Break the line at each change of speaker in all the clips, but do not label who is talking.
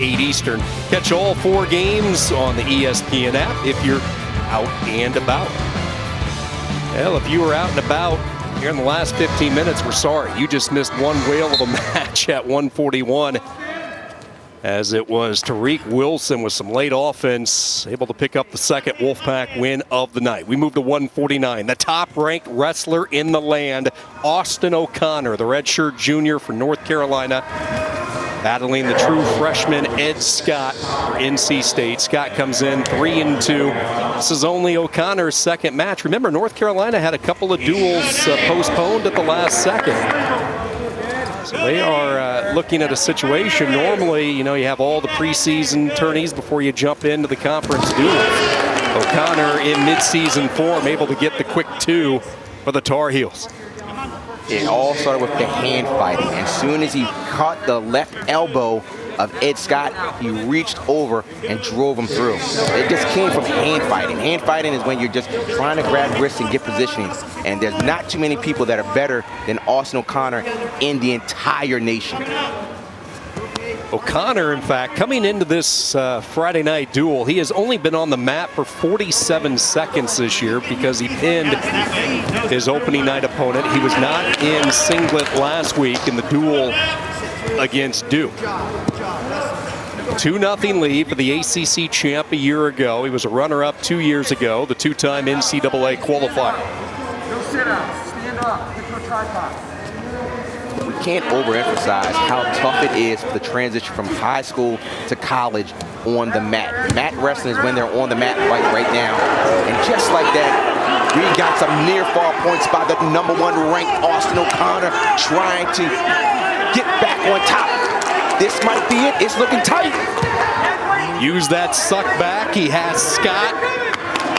8 Eastern. Catch all 4 games on the ESPN app if you're out and about. Well, if you were out and about here in the last 15 minutes, we're sorry. You just missed one whale of a match at 141. As it was Tariq Wilson with some late offense, able to pick up the second Wolfpack win of the night. We move to 149. The top-ranked wrestler in the land, Austin O'Connor, the redshirt junior for North Carolina, battling the true freshman E.Scott for NC State. Scott comes in 3-2. This is only O'Connor's second match. Remember, North Carolina had a couple of duels postponed at the last second. So they are looking at a situation. Normally, you have all the preseason tourneys before you jump into the conference duels. O'Connor in midseason form, able to get the quick 2 for the Tar Heels.
It all started with the hand fighting. As soon as he caught the left elbow of E.Scott, he reached over and drove him through. It just came from hand fighting. Hand fighting is when you're just trying to grab wrists and get positioning. And there's not too many people that are better than Austin O'Connor in the entire nation.
O'Connor, in fact, coming into this Friday night duel, he has only been on the mat for 47 seconds this year because he pinned his opening night opponent. He was not in singlet last week in the duel against Duke. 2-0 lead for the ACC champ a year ago. He was a runner-up 2 years ago, the 2-time NCAA qualifier.
No sit-outs, stand up, get to a tripod.
We can't overemphasize how tough it is for the transition from high school to college on the mat. Mat wrestling is when they're on the mat right now. And just like that, we got some near-fall points by the #1 ranked Austin O'Connor trying to get back on top. This might be it. It's looking tight.
Use that suck back. He has Scott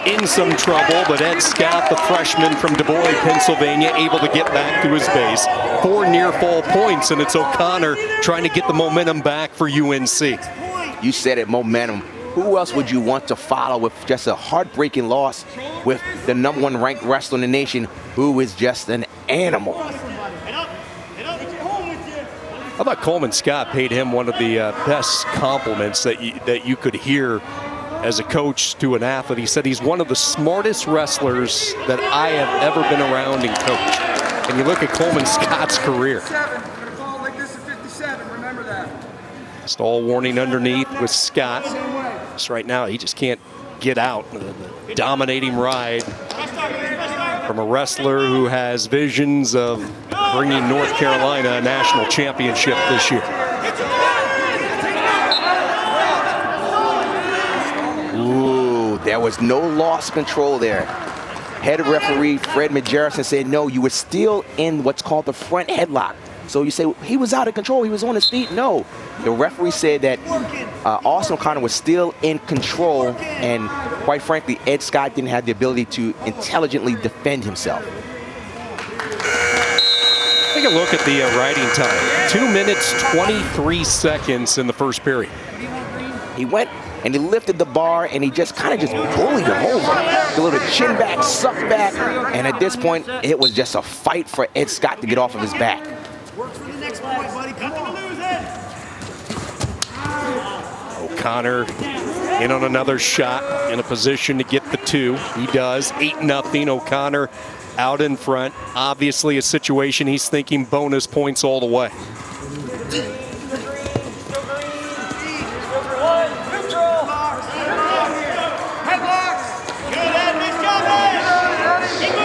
in some trouble, but E.Scott, the freshman from Du Bois, Pennsylvania, able to get back to his base. 4 near fall points, and it's O'Connor trying to get the momentum back for UNC.
You said it, momentum. Who else would you want to follow with just a heartbreaking loss with the #1 ranked wrestler in the nation, who is just an animal?
I thought Coleman Scott paid him one of the best compliments that you could hear as a coach to an athlete. He said he's one of the smartest wrestlers that I have ever been around and coached. And you look at Coleman Scott's career. Stall warning underneath with Scott. Just right now, he just can't get out. The dominating ride from a wrestler who has visions of bringing North Carolina a national championship this year.
There was no loss of control there. Head referee Fred Majerison said, no, you were still in what's called the front headlock. So you say, he was out of control, he was on his feet. No, the referee said that Austin O'Connor was still in control, and quite frankly, E.Scott didn't have the ability to intelligently defend himself.
Take a look at the riding time. 2 minutes, 23 seconds in the first period.
He went and he lifted the bar, and he just kind of bullied him over. A little chin back, suck back, and at this point, it was just a fight for E.Scott to get off of his back.
Work for the next point, buddy. Come on, lose it.
O'Connor in on another shot, in a position to get the 2. He does. 8-0. O'Connor out in front. Obviously a situation he's thinking bonus points all the way.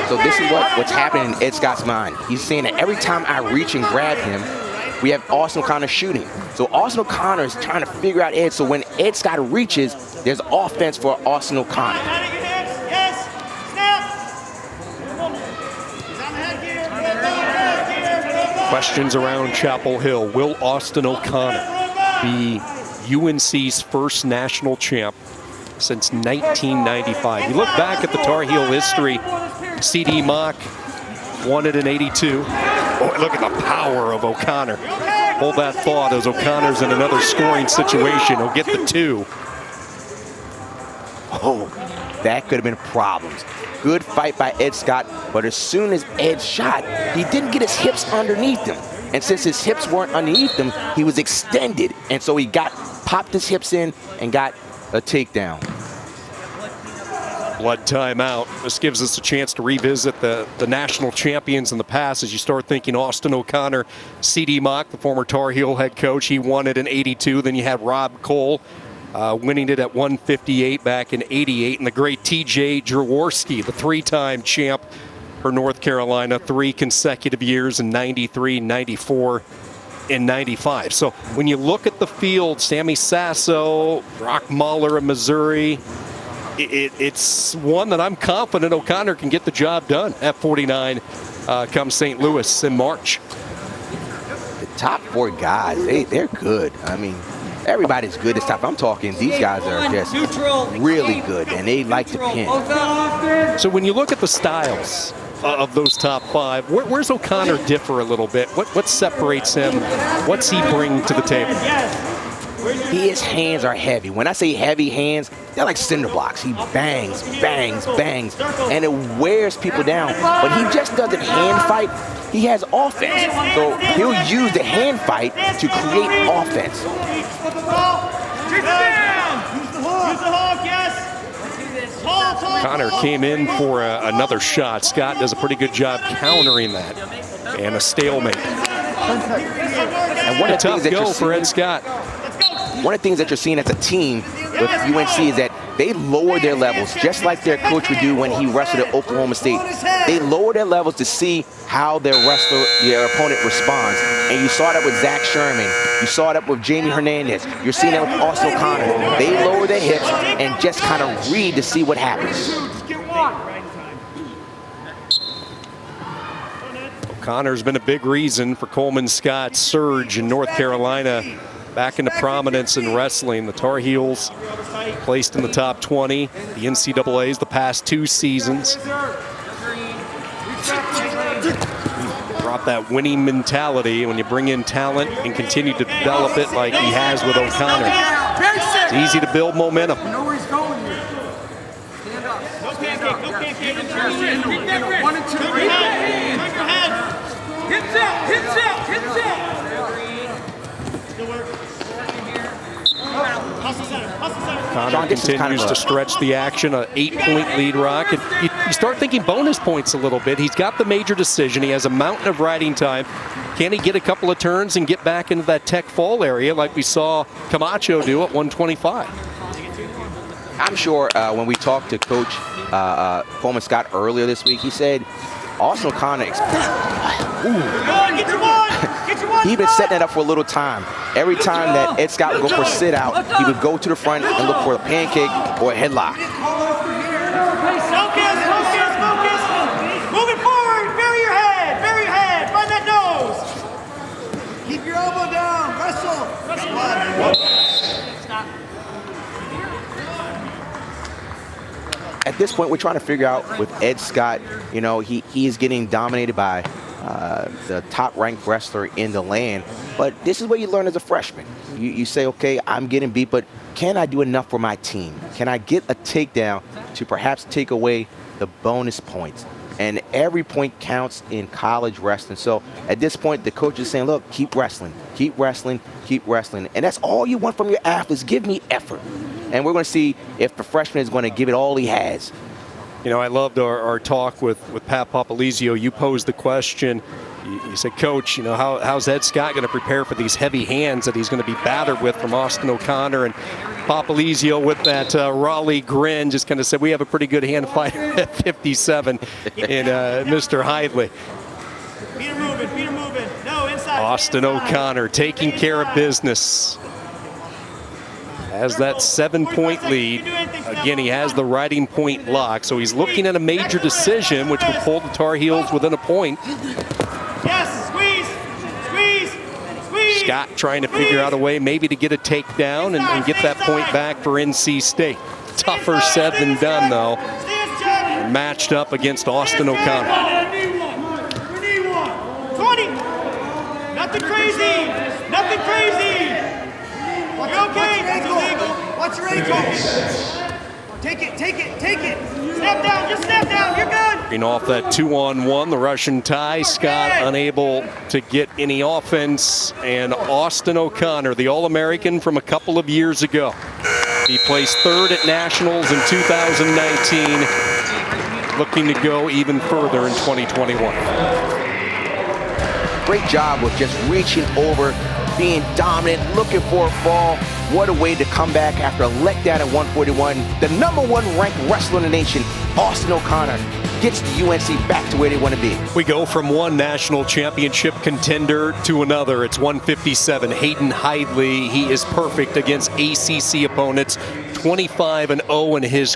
So this is what's happening in E.Scott's mind. He's saying that every time I reach and grab him, we have Austin O'Connor shooting. So Austin O'Connor is trying to figure out Ed. So when E.Scott reaches, there's offense for Austin O'Connor.
Questions around Chapel Hill. Will Austin O'Connor be UNC's first national champ since 1995? You look back at the Tar Heel history. C.D. Mock won it in '82. Oh, look at the power of O'Connor. Hold that thought as O'Connor's in another scoring situation. He'll get the 2.
Oh, that could have been problems. Good fight by E.Scott, but as soon as Ed shot, he didn't get his hips underneath him. And since his hips weren't underneath him, he was extended. And so he popped his hips in and got a takedown.
Blood timeout. This gives us a chance to revisit the national champions in the past as you start thinking Austin O'Connor, C.D. Mock, the former Tar Heel head coach. He won it in '82. Then you had Rob Cole winning it at 158 back in '88. And the great T.J. Jaworski, the three-time champ for North Carolina, 3 consecutive years in '93, '94, and '95. So when you look at the field, Sammy Sasso, Brock Mahler of Missouri, it's one that I'm confident O'Connor can get the job done at 49 come St. Louis in March.
The top 4 guys, they're good. I mean, everybody's good this top. I'm talking, these guys are just really good, and they like to pin.
So when you look at the styles of those top 5, where's O'Connor differ a little bit? What separates him? What's he bring to the table?
His hands are heavy. When I say heavy hands, they're like cinder blocks. He bangs, bangs, bangs, and it wears people down. But he just doesn't hand fight. He has offense. So he'll use the hand fight to create offense.
O'Connor came in for another shot. Scott does a pretty good job countering that. And a stalemate.
And what a
tough go for E.Scott.
One of the things that you're seeing as a team with UNC is that they lower their levels, just like their coach would do when he wrestled at Oklahoma State. They lower their levels to see how their opponent responds. And you saw that with Zach Sherman. You saw that with Jamie Hernandez. You're seeing that with Austin O'Connor. They lower their hips and just kind of read to see what happens.
O'Connor's been a big reason for Coleman Scott's surge in North Carolina back into prominence in wrestling. The Tar Heels placed in the top 20, the NCAAs the past 2 seasons. Brought that winning mentality when you bring in talent and continue to develop it like he has with O'Connor. It's easy to build momentum.
You know where he's going here. Stand up. Stand up. 1 and 2. Hips out. Hips out. Hips out.
O'Connor continues to stretch the action, an 8-point lead, Rock. And you start thinking bonus points a little bit. He's got the major decision. He has a mountain of riding time. Can he get a couple of turns and get back into that tech fall area like we saw Camacho do at 125?
I'm sure when we talked to Coach Coleman Scott earlier this week, he said Austin O'Connor, he'd been setting it up for a little time. Every time that E.Scott would go for a sit out, he would go to the front and look for a pancake or a headlock.
Focus. Moving forward. Bury your head. Find that nose. Keep your elbow down. Wrestle. Stop.
At this point, we're trying to figure out with E.Scott, you know, he is getting dominated by the top-ranked wrestler in the land. But this is what you learn as a freshman. You say, okay, I'm getting beat, but can I do enough for my team? Can I get a takedown to perhaps take away the bonus points? And every point counts in college wrestling. So at this point, the coach is saying, look, keep wrestling. And that's all you want from your athletes. Give me effort. And we're going to see if the freshman is going to give it all he has.
You know, I loved our talk with Pat Popolizio. You posed the question. You said, Coach, you know, how's E.Scott going to prepare for these heavy hands that he's going to be battered with from Austin O'Connor? And Popolizio, with that Raleigh grin, just kind of said, we have a pretty good hand fighter at 57 in Mr. Hidley.
Feet are moving. No, inside.
Austin O'Connor taking care of business. Has that 7-point lead. Again, he has the riding point lock, so he's looking at a major decision, which would pull the Tar Heels within a point.
Yes, squeeze.
Scott trying to figure out a way maybe to get a takedown and get that point back for NC State. Tougher said than done, though. Matched up against Austin O'Connor.
20. Nothing crazy. You're okay. It's illegal. Watch your ankle. Take it, take it, take it. Snap down, just snap down, you're good.
Off that 2-on-1, the Russian tie. Scott unable to get any offense. And Austin O'Connor, the All-American from a couple of years ago. He placed third at Nationals in 2019. Looking to go even further in 2021.
Great job with just reaching over, being dominant, looking for a fall. What a way to come back after a letdown at 141. The #1 ranked wrestler in the nation, Austin O'Connor, gets the UNC back to where they want to be.
We go from one national championship contender to another. It's 157. Hayden Hidley, he is perfect against ACC opponents. 25-0 in his